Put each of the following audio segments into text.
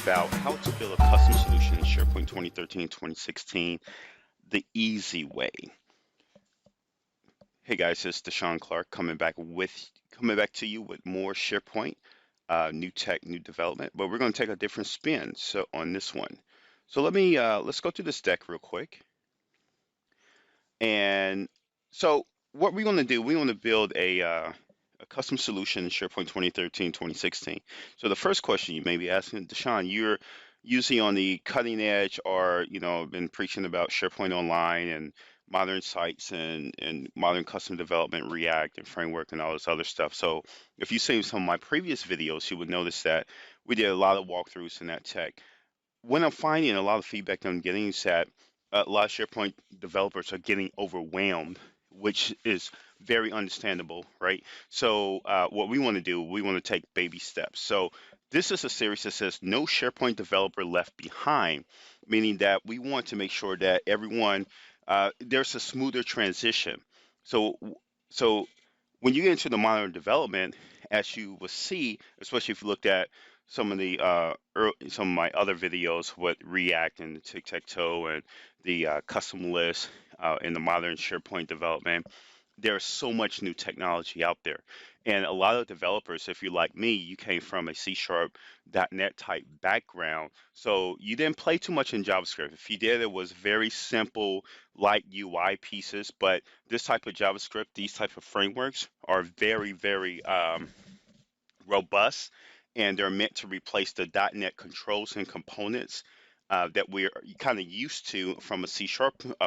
about how to build a custom solution in SharePoint 2013-2016 the easy way. Hey guys, it's Deshaun Clark coming back to you with more SharePoint, new tech, new development, but we're going to take a different spin on this one. So let's go through this deck real quick. And so what we're going to do, we want to build a custom solution in SharePoint 2013-2016. So the first question you may be asking, Deshaun, you're usually on the cutting edge or, been preaching about SharePoint Online and modern sites and modern custom development, React and framework and all this other stuff. So if you've seen some of my previous videos, you would notice that we did a lot of walkthroughs in that tech. What I'm finding, a lot of feedback I'm getting is that a lot of SharePoint developers are getting overwhelmed, which is very understandable, right? So what we want to do, we want to take baby steps. So this is a series that says no SharePoint developer left behind, meaning that we want to make sure that everyone, there's a smoother transition. So, so when you get into the modern development, as you will see, especially if you looked at some of my other videos with React and tic-tac-toe and the custom list in the modern SharePoint development, there's so much new technology out there. And a lot of developers, if you're like me, you came from a C# .NET type background, so you didn't play too much in JavaScript. If you did, it was very simple, light UI pieces. But this type of JavaScript, these type of frameworks are very, very robust, and they're meant to replace the .NET controls and components that we're kind of used to from a C#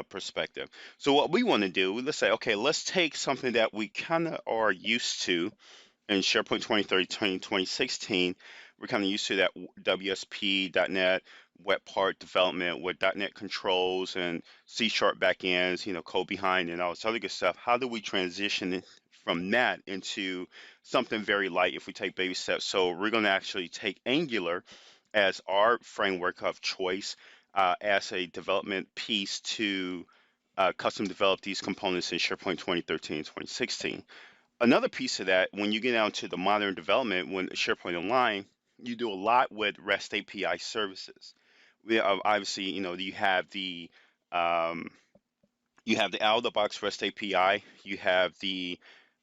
perspective. So what we want to do, let's say, okay, let's take something that we kind of are used to in SharePoint 2013, 2016. We're kind of used to that WSP, .NET, web part development with .NET controls and C# backends, code behind and all this other good stuff. How do we transition from that into something very light if we take baby steps? So we're going to actually take Angular as our framework of choice as a development piece to custom develop these components in SharePoint 2013 2016. Another piece of that, when you get down to the modern development, when SharePoint Online, you do a lot with REST API services. Obviously, um, you have the out of the box REST API. You have the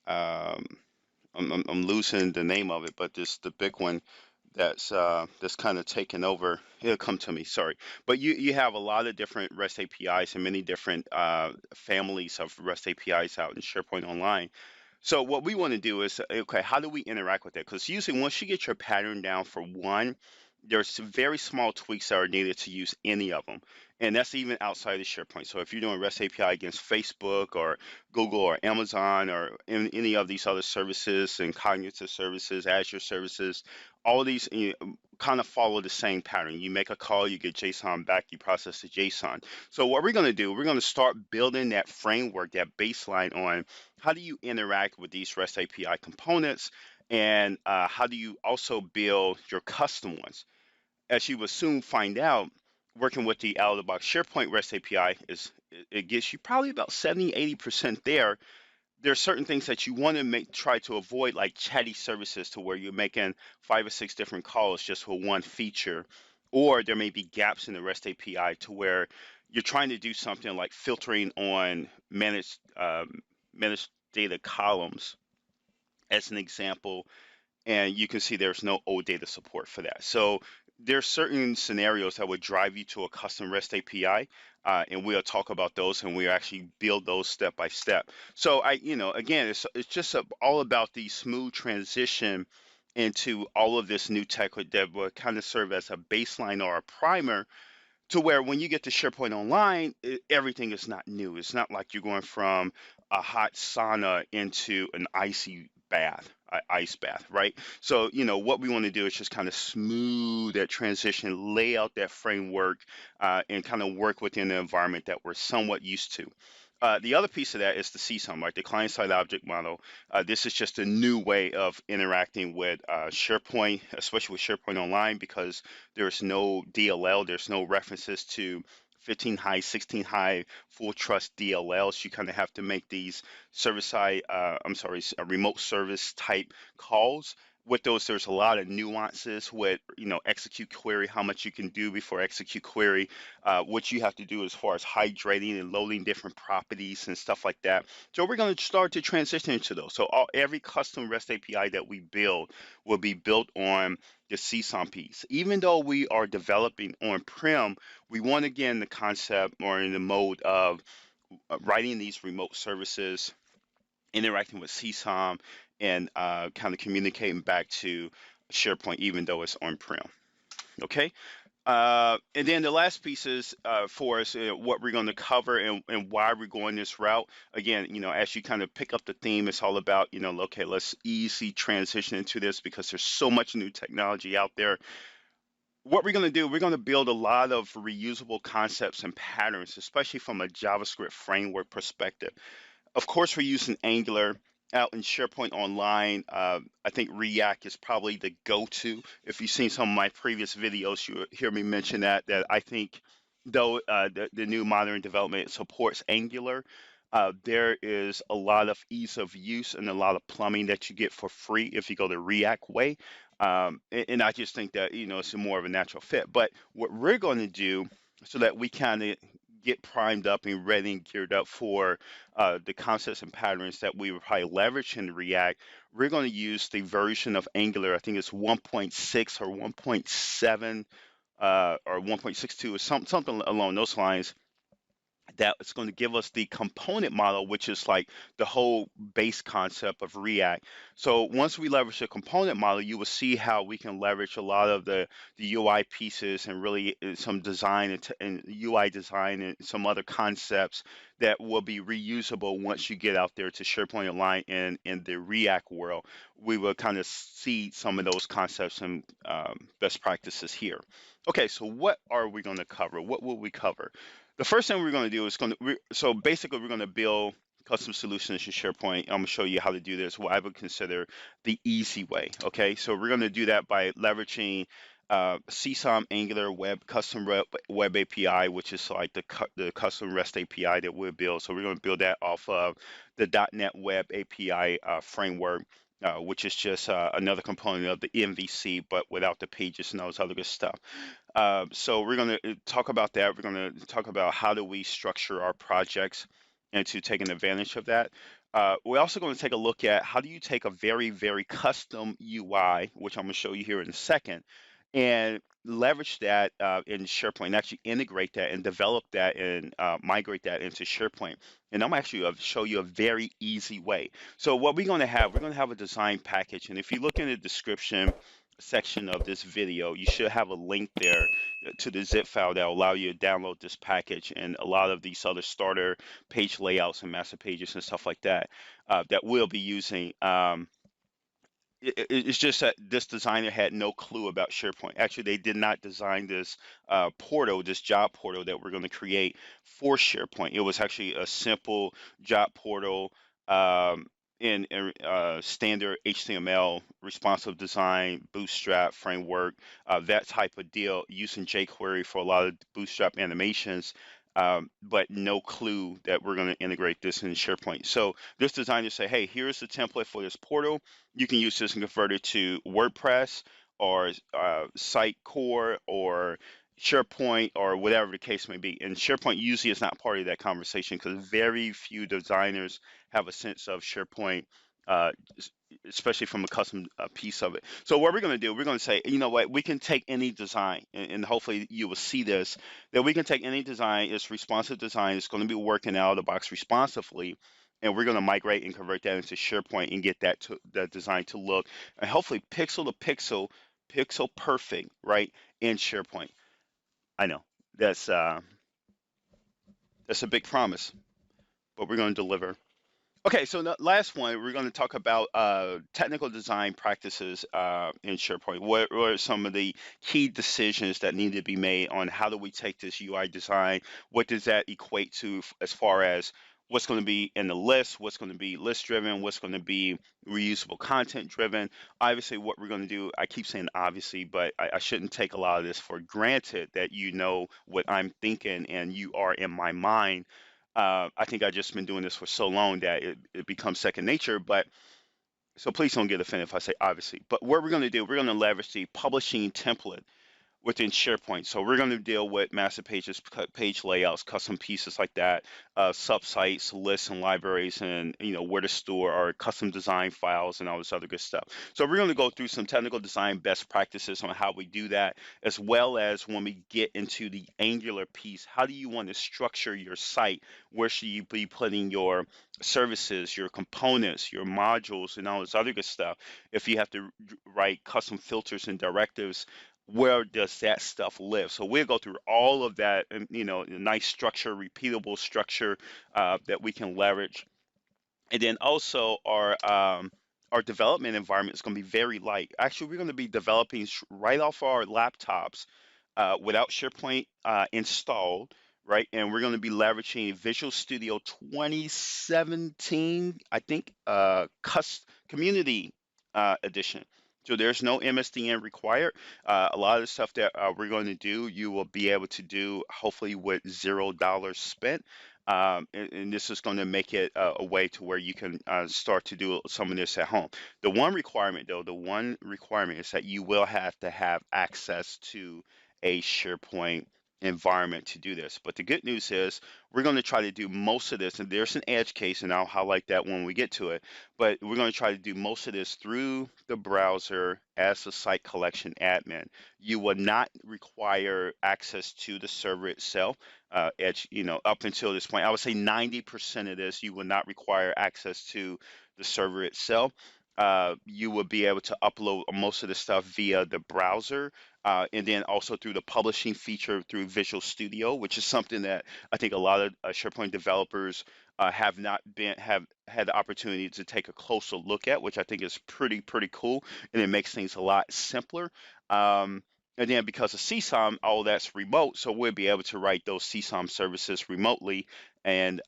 um, I'm losing the name of it, but this the big one that's kind of taken over. It'll come to me, sorry. But you have a lot of different REST APIs and many different families of REST APIs out in SharePoint Online. So what we want to do is, okay, how do we interact with it? Because usually once you get your pattern down for one, there's very small tweaks that are needed to use any of them. And that's even outside of SharePoint. So if you're doing REST API against Facebook or Google or Amazon or any of these other services and cognitive services, Azure services, all of these kind of follow the same pattern. You make a call, you get JSON back, you process the JSON. So what we're going to do, we're going to start building that framework, that baseline on how do you interact with these REST API components, and how do you also build your custom ones. As you will soon find out, working with the out-of-the-box SharePoint REST API it gets you probably about 70-80% there. There are certain things that you want to try to avoid, like chatty services to where you're making 5 or 6 different calls just for one feature, or there may be gaps in the REST API to where you're trying to do something like filtering on managed data columns, as an example, and you can see there's no OData support for that. So there's certain scenarios that would drive you to a custom REST API, and we'll talk about those, and we actually build those step by step. So again, it's just all about the smooth transition into all of this new tech that will kind of serve as a baseline or a primer to where when you get to SharePoint Online, everything is not new. It's not like you're going from a hot sauna into an ice bath, right? So, what we want to do is just kind of smooth that transition, lay out that framework, and kind of work within the environment that we're somewhat used to. The other piece of that is the CSOM, right? The client-side object model. This is just a new way of interacting with SharePoint, especially with SharePoint Online, because there's no DLL, there's no references to 15 high, 16 high, full trust DLLs. You kind of have to make these remote service type calls with those, there's a lot of nuances with, execute query, how much you can do before execute query, what you have to do as far as hydrating and loading different properties and stuff like that. So we're going to start to transition into those. So every custom REST API that we build will be built on the CSOM piece. Even though we are developing on-prem, we want to get in the concept or in the mode of writing these remote services, interacting with CSOM, and kind of communicating back to SharePoint, even though it's on-prem. Okay. And then the last piece is for us, what we're going to cover and why we're going this route. Again, as you kind of pick up the theme, it's all about, okay, let's easy transition into this because there's so much new technology out there. What we're going to do, we're going to build a lot of reusable concepts and patterns, especially from a JavaScript framework perspective. Of course, we're using Angular out in SharePoint Online. I think React is probably the go-to. If you've seen some of my previous videos, you hear me mention that I think, though the new modern development supports Angular, there is a lot of ease of use and a lot of plumbing that you get for free if you go the React way. And I just think that, it's more of a natural fit. But what we're going to do so that we kind of get primed up and ready and geared up for the concepts and patterns that we would probably leverage in React, we're going to use the version of Angular. I think it's 1.6 or 1.7 or 1.62 or something along those lines, that it's going to give us the component model, which is like the whole base concept of React. So once we leverage the component model, you will see how we can leverage a lot of the UI pieces and really some design and UI design and some other concepts that will be reusable once you get out there to SharePoint Online and in the React world. We will kind of see some of those concepts and best practices here. Okay, so what are we going to cover? What will we cover? The first thing we're going to do is so basically we're going to build custom solutions in SharePoint. I'm going to show you how to do this, what I would consider the easy way. Okay, so we're going to do that by leveraging CSOM Angular Custom Web API, which is like the custom REST API that we'll build. So we're going to build that off of the .NET Web API framework. Which is just another component of the MVC, but without the pages and all this other good stuff. So we're going to talk about that. We're going to talk about how do we structure our projects and to take an advantage of that. We're also going to take a look at how do you take a very, very custom UI, which I'm going to show you here in a second, and leverage that in SharePoint, and actually integrate that and develop that and migrate that into SharePoint. And I'm actually going to show you a very easy way. So what we're going to have a design package. And if you look in the description section of this video, you should have a link there to the zip file that will allow you to download this package and a lot of these other starter page layouts and master pages and stuff like that that we'll be using. It's just that this designer had no clue about SharePoint. Actually, they did not design this portal, this job portal that we're going to create for SharePoint. It was actually a simple job portal in standard HTML, responsive design, Bootstrap framework, that type of deal, using jQuery for a lot of Bootstrap animations. But no clue that we're going to integrate this in SharePoint. So this designer say, hey, here's the template for this portal. You can use this and convert it to WordPress or Sitecore or SharePoint or whatever the case may be. And SharePoint usually is not part of that conversation because very few designers have a sense of SharePoint, uh, especially from a custom piece of it. So what we're going to do, we're going to say, you know what, we can take any design, and hopefully you will see this, that we can take any design, it's responsive design, it's going to be working out of the box responsively, and we're going to migrate and convert that into SharePoint and get that design to look, and hopefully pixel to pixel, pixel perfect, right, in SharePoint. I know that's a big promise, but we're going to deliver. Okay, so the last one, we're going to talk about technical design practices in SharePoint. What are some of the key decisions that need to be made on how do we take this UI design? What does that equate to as far as what's going to be in the list, what's going to be list driven, what's going to be reusable content driven? Obviously, what we're going to do, I keep saying obviously, but I shouldn't take a lot of this for granted that you know what I'm thinking and you are in my mind. I think I've just been doing this for so long that it becomes second nature. But So please don't get offended if I say obviously. But what we're going to do, we're going to leverage the publishing template within SharePoint. So we're going to deal with master pages, page layouts, custom pieces like that, subsites, lists, and libraries, and where to store our custom design files and all this other good stuff. So we're going to go through some technical design best practices on how we do that, as well as when we get into the Angular piece, how do you want to structure your site? Where should you be putting your services, your components, your modules, and all this other good stuff? If you have to write custom filters and directives, where does that stuff live? So we'll go through all of that, and a nice structure, repeatable structure that we can leverage. And then also our development environment is going to be very light. Actually, we're going to be developing right off our laptops without SharePoint installed, right? And we're going to be leveraging Visual Studio 2017, I think, Community Edition. So there's no MSDN required. A lot of the stuff that we're going to do, you will be able to do hopefully with $0 spent. And this is going to make it a way to where you can start to do some of this at home. The one requirement, though, the one requirement is that you will have to have access to a SharePoint environment to do this. But the good news is we're going to try to do most of this, and there's an edge case, and I'll highlight that when we get to it. But we're going to try to do most of this through the browser as a site collection admin. You will not require access to the server itself. Edge, up until this point, I would say 90% of this, you will not require access to the server itself. You will be able to upload most of the stuff via the browser, and then also through the publishing feature through Visual Studio, which is something that I think a lot of SharePoint developers have had the opportunity to take a closer look at, which I think is pretty cool, and it makes things a lot simpler. And then because of CSOM, all that's remote, so we'll be able to write those CSOM services remotely and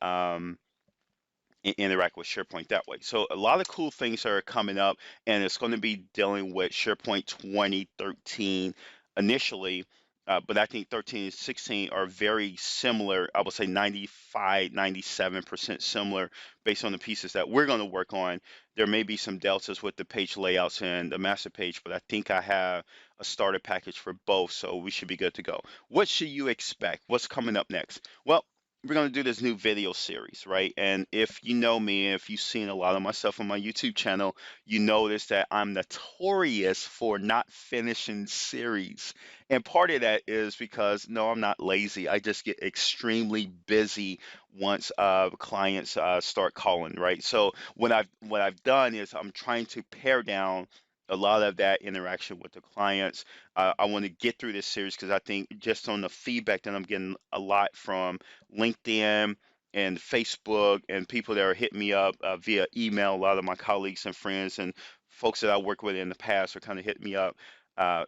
interact with SharePoint that way. So a lot of cool things are coming up, and it's going to be dealing with SharePoint 2013 initially, but I think 13 and 16 are very similar. I would say 95, 97% similar based on the pieces that we're going to work on. There may be some deltas with the page layouts and the master page, but I think I have a starter package for both, so we should be good to go. What should you expect? What's coming up next? Well, we're going to do this new video series, right? And if you know me, if you've seen a lot of my stuff on my YouTube channel, you notice that I'm notorious for not finishing series. And part of that is because, no, I'm not lazy. I just get extremely busy once clients start calling, right? So what I've done is I'm trying to pare down a lot of that interaction with the clients. I want to get through this series because I think just on the feedback that I'm getting a lot from LinkedIn and Facebook and people that are hitting me up via email. A lot of my colleagues and friends and folks that I work with in the past are kind of hitting me up. The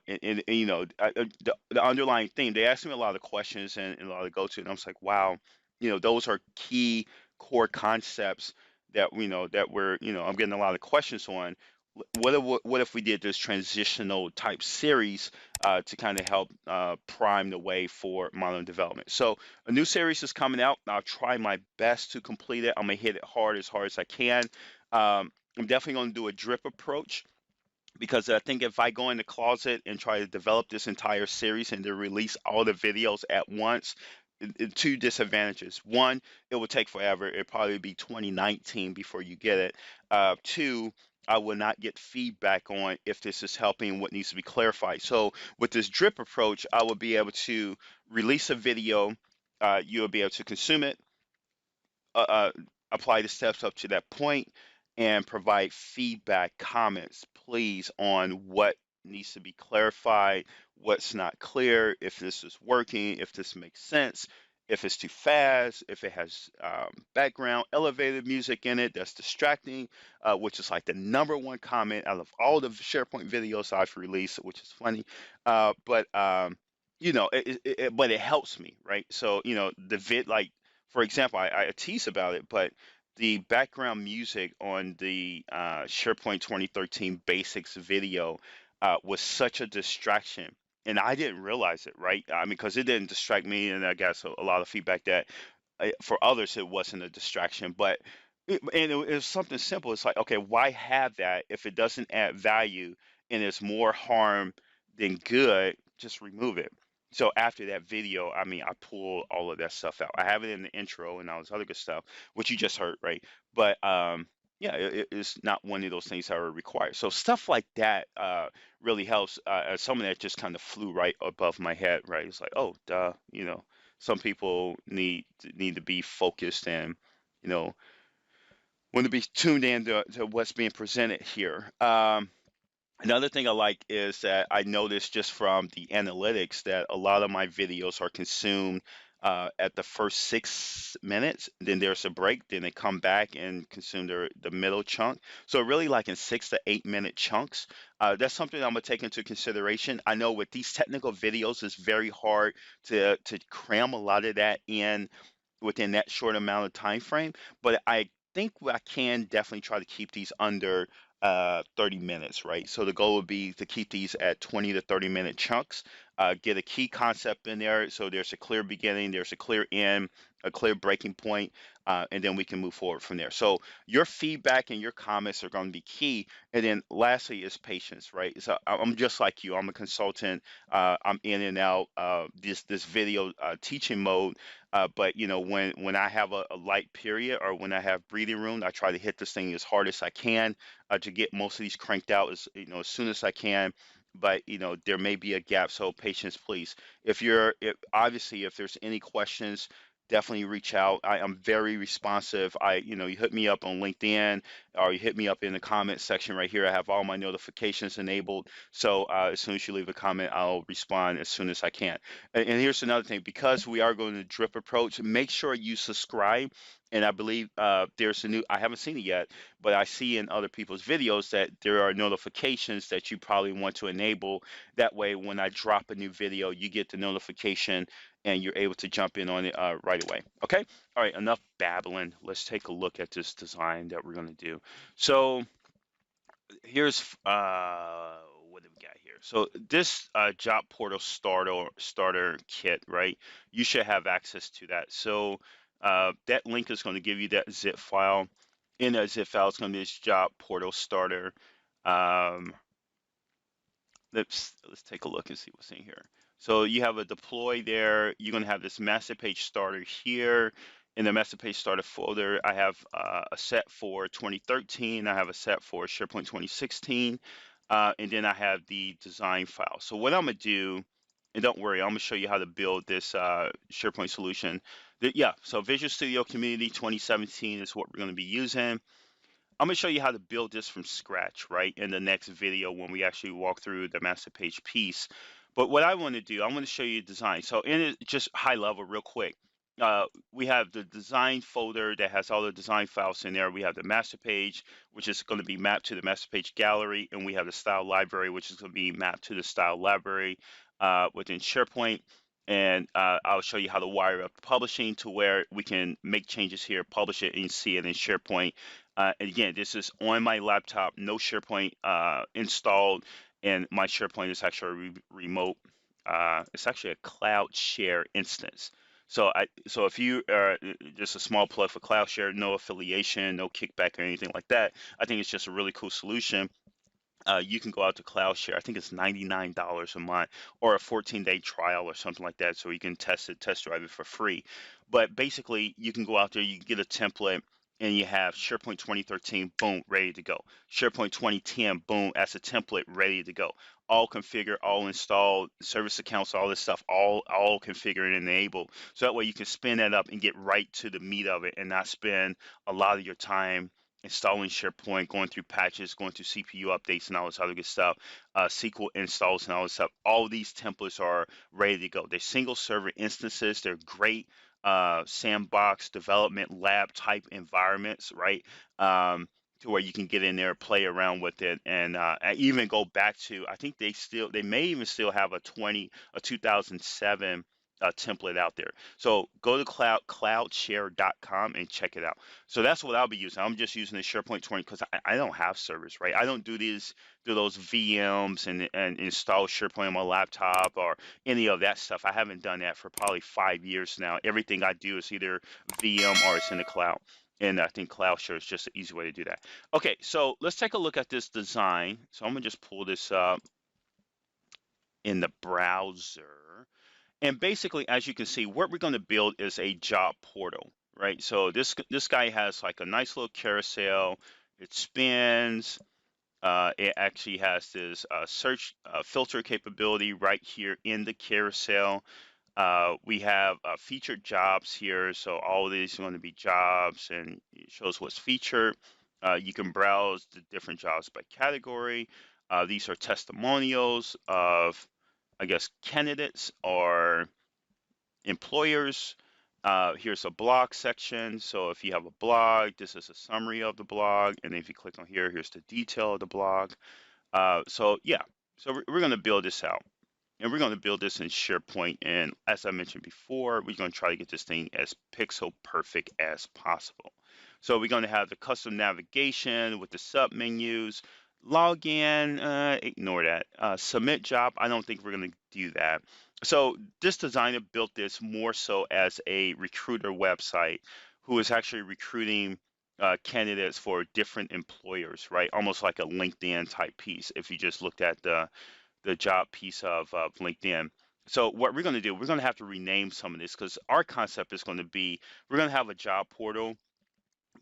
underlying theme, they ask me a lot of questions and a lot of go to, and I'm just like, wow, those are key core concepts that that I'm getting a lot of questions on. What if we did this transitional type series to kind of help prime the way for modern development? So a new series is coming out. I'll try my best to complete it. I'm gonna hit it hard as I can. I'm definitely gonna do a drip approach because I think if I go in the closet and try to develop this entire series and to release all the videos at once, two disadvantages. One, it will take forever. It'll probably be 2019 before you get it. Two, I will not get feedback on if this is helping what needs to be clarified. So with this drip approach, I will be able to release a video. You'll be able to consume it, uh, uh, apply the steps up to that point, and provide feedback, comments, please, on what needs to be clarified, what's not clear, if this is working, if this makes sense, if it's too fast, if it has background elevated music in it that's distracting, which is like the number one comment out of all the SharePoint videos I've released, which is funny. But it helps me, right? So, like, for example, I tease about it, but the background music on the SharePoint 2013 basics video was such a distraction. And I didn't realize it, right? I mean, because it didn't distract me, and I got a lot of feedback that for others it wasn't a distraction. But And it was something simple. It's like, okay, why have that if it doesn't add value and it's more harm than good? Just remove it. So after that video, I mean, I pulled all of that stuff out. I have it in the intro and all this other good stuff, which you just heard, right? But yeah, it's not one of those things that are required. So stuff like that really helps. Some of that just kind of flew right above my head, right? It's like, oh, duh, some people need to be focused and you know want to be tuned in to what's being presented here. Another thing I like is that I noticed just from the analytics that a lot of my videos are consumed at the first 6 minutes. Then there's a break. Then they come back and consume the middle chunk. So really like in 6 to 8 minute chunks. That's something I'm gonna take into consideration. I know with these technical videos, it's very hard to cram a lot of that in within that short amount of time frame. But I think I can definitely try to keep these under 30 minutes, right? So the goal would be to keep these at 20 to 30-minute chunks. Get a key concept in there so there's a clear beginning, there's a clear end, a clear breaking point, and then we can move forward from there. So your feedback and your comments are going to be key. And then lastly is patience, right? So I'm just like you. I'm a consultant. I'm in and out this video teaching mode. But when I have a light period or when I have breathing room, I try to hit this thing as hard as I can to get most of these cranked out as soon as I can. But there may be a gap, so patience, please. Obviously if there's any questions, definitely reach out. I'm very responsive. You hit me up on LinkedIn or you hit me up in the comment section right here. I have all my notifications enabled, so as soon as you leave a comment, I'll respond as soon as I can. And here's another thing, because we are going to drip approach, make sure you subscribe. And I believe there's I haven't seen it yet, but I see in other people's videos that there are notifications that you probably want to enable. That way, when I drop a new video, you get the notification and you're able to jump in on it right away. Okay? All right, enough babbling. Let's take a look at this design that we're going to do. So here's what do we got here? So this job portal starter kit, right? You should have access to that. So that link is going to give you that zip file. In that zip file, it's going to be this job portal starter. Um, let's take a look and see what's in here. So you have a deploy there. You're going to have this master page starter here. In the master page starter folder, I have a set for 2013. I have a set for SharePoint 2016. And then I have the design file. So what I'm going to do, and don't worry, I'm going to show you how to build this SharePoint solution. Yeah, so Visual Studio Community 2017 is what we're going to be using. I'm going to show you how to build this from scratch, right, in the next video when we actually walk through the master page piece. But what I want to do, I'm going to show you design. So in it, just high level real quick, we have the design folder that has all the design files in there. We have the master page, which is going to be mapped to the master page gallery. And we have the style library, which is going to be mapped to the style library within SharePoint. And I'll show you how to wire up the publishing to where we can make changes here, publish it, and see it in SharePoint. And again, this is on my laptop, no SharePoint installed, and my SharePoint is actually remote. It's actually a cloud share instance. So if you just a small plug for cloud share, no affiliation, no kickback or anything like that. I think it's just a really cool solution. You can go out to CloudShare. I think it's $99 a month or a 14-day trial or something like that. So you can test drive it for free. But basically, you can go out there, you can get a template, and you have SharePoint 2013, boom, ready to go. SharePoint 2010, boom, as a template, ready to go. All configured, all installed, service accounts, all this stuff, all configured and enabled. So that way you can spin that up and get right to the meat of it and not spend a lot of your time installing SharePoint, going through patches, going through CPU updates and all this other good stuff, SQL installs and all this stuff. All these templates are ready to go. They're single server instances. They're great sandbox development lab type environments, right? To where you can get in there, play around with it, and even go back to, I think they may even still have a 2007 template out there. So go to cloudshare.com and check it out. So that's what I'll be using. I'm just using the SharePoint 20 because I don't have servers, right? I don't do those VMs and install SharePoint on my laptop or any of that stuff. I haven't done that for probably 5 years now. Everything I do is either VM or it's in the cloud. And I think Cloud Share is just an easy way to do that. Okay, so let's take a look at this design. So I'm gonna just pull this up in the browser. And basically, as you can see, what we're going to build is a job portal, right? So this guy has like a nice little carousel. It spins. It actually has this search filter capability right here in the carousel. We have featured jobs here, so all of these are going to be jobs, and it shows what's featured. You can browse the different jobs by category. These are testimonials of, I guess, candidates or employers. Here's a blog section. So if you have a blog, this is a summary of the blog, and if you click on here, here's the detail of the blog. So yeah, so we're going to build this out. And we're going to build this in SharePoint. And as I mentioned before, we're going to try to get this thing as pixel perfect as possible. So we're going to have the custom navigation with the sub menus, login, ignore that. Submit job, I don't think we're going to do that. So this designer built this more so as a recruiter website who is actually recruiting candidates for different employers, right? Almost like a LinkedIn type piece. If you just looked at the job piece of LinkedIn. So what we're going to do, we're going to have to rename some of this because our concept is going to be, we're going to have a job portal,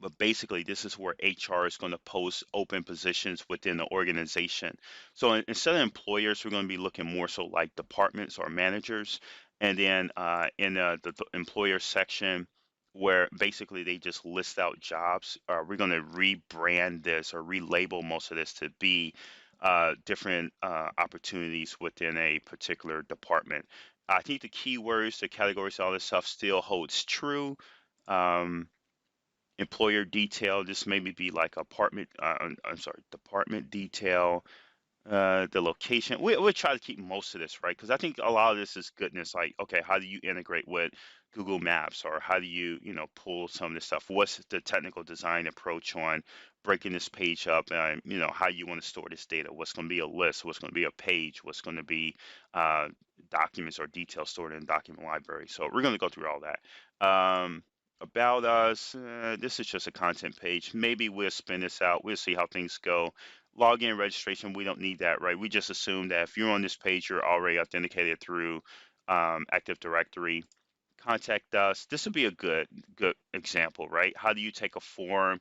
but basically this is where HR is going to post open positions within the organization. So instead of employers, we're going to be looking more so like departments or managers. And then in the employer section, where basically they just list out jobs, we're going to rebrand this or relabel most of this to be different opportunities within a particular department. I think the keywords, the categories, all this stuff still holds true. Um, Employer detail, this maybe be like apartment, I'm sorry, department detail, the location. We'll try to keep most of this, right? Because I think a lot of this is goodness. Like, okay, how do you integrate with Google Maps, or how do you, pull some of this stuff? What's the technical design approach on breaking this page up, and how you want to store this data? What's going to be a list? What's going to be a page? What's going to be uh, documents or details stored in document library? So we're going to go through all that. About us, this is just a content page. Maybe we'll spin this out. We'll see how things go. Login registration, we don't need that, right? We just assume that if you're on this page, you're already authenticated through Active Directory. Contact us. This would be a good example, right? How do you take a form,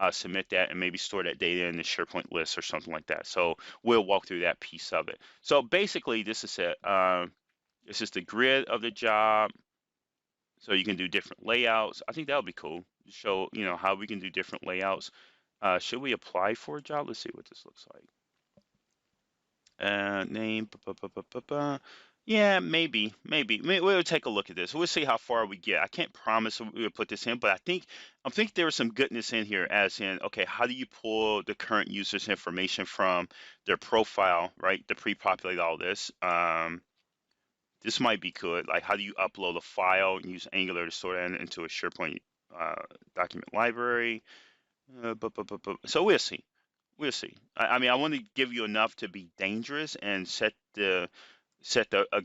submit that, and maybe store that data in the SharePoint list or something like that? So we'll walk through that piece of it. So basically, this is it. This is the grid of the job. So you can do different layouts. I think that would be cool. Show, how we can do different layouts. Should we apply for a job? Let's see what this looks like. Name. Yeah, maybe. We'll take a look at this. We'll see how far we get. I can't promise we'll put this in, but I think there was some goodness in here, as in, okay, how do you pull the current user's information from their profile, right? To pre-populate all this. This might be good. Like, how do you upload a file and use Angular to store that into a SharePoint document library? So we'll see. We'll see. I mean, I want to give you enough to be dangerous and set a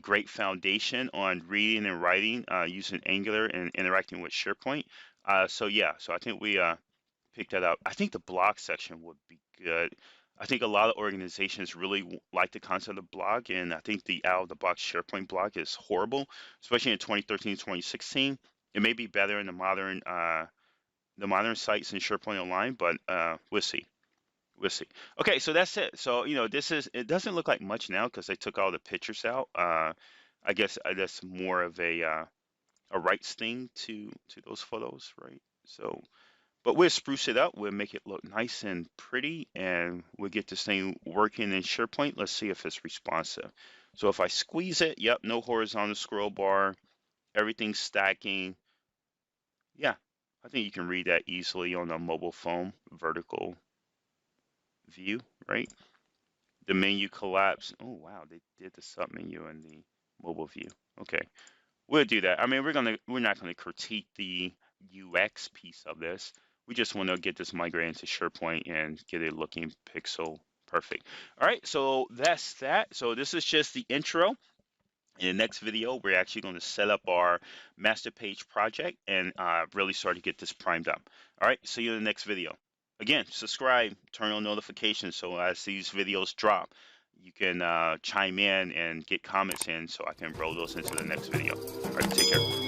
great foundation on reading and writing using Angular and interacting with SharePoint. So yeah, so I think we pick that up. I think the blog section would be good. I think a lot of organizations really like the concept of blog, and I think the out-of-the-box SharePoint blog is horrible, especially in 2013, 2016. It may be better in the modern sites in SharePoint Online, but we'll see. We'll see. Okay, so that's it. So it doesn't look like much now because they took all the pictures out. I guess that's more of a rights thing to those photos, right? So, but we'll spruce it up. We'll make it look nice and pretty, and we'll get this thing working in SharePoint. Let's see if it's responsive. So if I squeeze it, yep, no horizontal scroll bar, everything's stacking. Yeah, I think you can read that easily on a mobile phone, vertical view, right? The menu collapse. Oh wow, they did the sub menu in the mobile view. Okay, we'll do that. I mean, we're not gonna critique the UX piece of this. We just want to get this migrated into SharePoint and get it looking pixel perfect. All right, so that's that. So this is just the intro. In the next video, we're actually going to set up our master page project and really start to get this primed up. All right, see you in the next video. Again, subscribe, turn on notifications so as these videos drop, you can chime in and get comments in so I can roll those into the next video. All right, take care.